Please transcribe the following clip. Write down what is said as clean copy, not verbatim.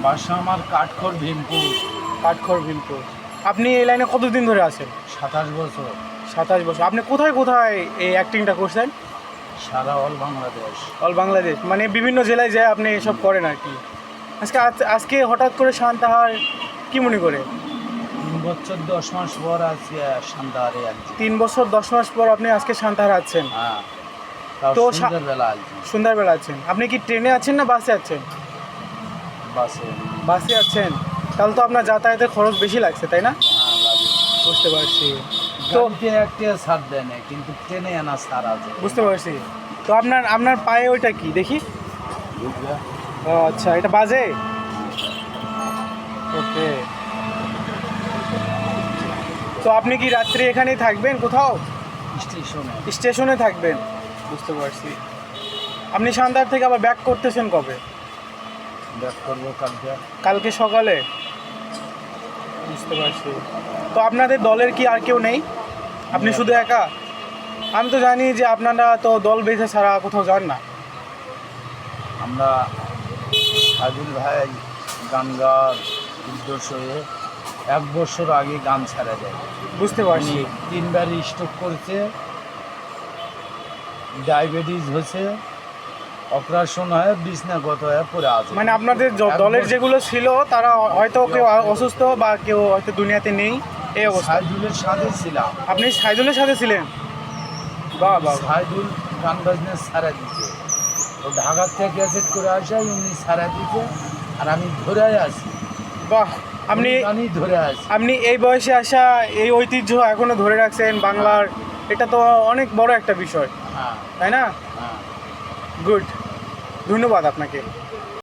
বাসা আমার কাঠখড় ভীমপুর। কাঠখড় ভীমপুর। আপনি এই লাইনে কতদিন ধরে আছেন? 27 বছর। 27 বছর। আপনি কোথায় কোথায় এই অ্যাক্টিংটা করছেন? সারা অল বাংলাদেশ। অল বাংলাদেশ, মানে বিভিন্ন জেলায় যায় আপনি এসব করেন আর কি। আজকে হঠাৎ করে সান্তাহার কি মনে করে? 3 বছর 10 মাস পর আজকে সন্ধ্যারে আছি। 3 বছর 10 মাস পর আপনি আজকে সান্তাহার আছেন। হ্যাঁ, তো তো সন্ধ্যাবেলা আছি। সন্ধ্যাবেলা আছেন। আপনি কি ট্রেনে আছেন না বাসে আছেন? বাসে। বাসে আছেন। তাহলে তো আপনার যাতায়াতের খরচ বেশি লাগছে, তাই না? হ্যাঁ, লাগে। বুঝতে পারছি। তো গাড়িতে একটা ছাড় দেয় না, কিন্তু ট্রেনে আনা ছাড় আছে। বুঝতে পারছি। তো আপনার পায়ে ওইটা কি দেখি? বুঝলে? ও আচ্ছা, এটা বাজে। ওকে। তো আপনি কি রাত্রি এখানেই থাকবেন কোথাও? স্টেশনে। স্টেশনে থাকবেন। বুঝতে পারছি। আপনি সান্তাহার থেকে আবার ব্যাক করতেছেন কবে? ব্যাক করবো কালকে। কালকে সকালে। বুঝতে পারছি। তো আপনাদের দলের কি আর কেউ নেই? আপনি শুধু একা? আমি তো জানি যে আপনারা তো দল বেঁধে ছাড়া কোথাও যান না। আমরা সাজুল ভাই গান গাওয়ার উদ্দেশ্য হয়ে 1 বছর আগে গান ছাড়া যায়। বুঝতে পারছি। 3বার স্ট্রোক করেছে, ডায়াবেটিস হয়েছে, অপারেশন হয়ে বিছনাগত হয়ে পড়ে আছে। মানে আপনাদের দলের যেগুলো ছিল তারা হয়তো কেউ অসুস্থ বা কেউ হয়তো দুনিয়াতে নেই, এই অবস্থা। সাইদুলের সাথে ছিলাম। আপনি সাইদুলের সাথে ছিলেন? বাহ বাহ বাহ। সাইদুল গান বাজনা ছাড়া দিচ্ছে, ও ঢাকার থেকে ক্যাসেট করে আসে, উনি ছাড়া দিচ্ছে, আর আমি ধরে আছি। বাহ। আপনি গানই ধরে আছি। আপনি এই বয়সে আসা এই ঐতিহ্য এখনো ধরে রাখছেন বাংলার, এটা তো অনেক বড় একটা বিষয়, হ্যাঁ, তাই না? হ্যাঁ। গুড। ধন্যবাদ আপনাকে।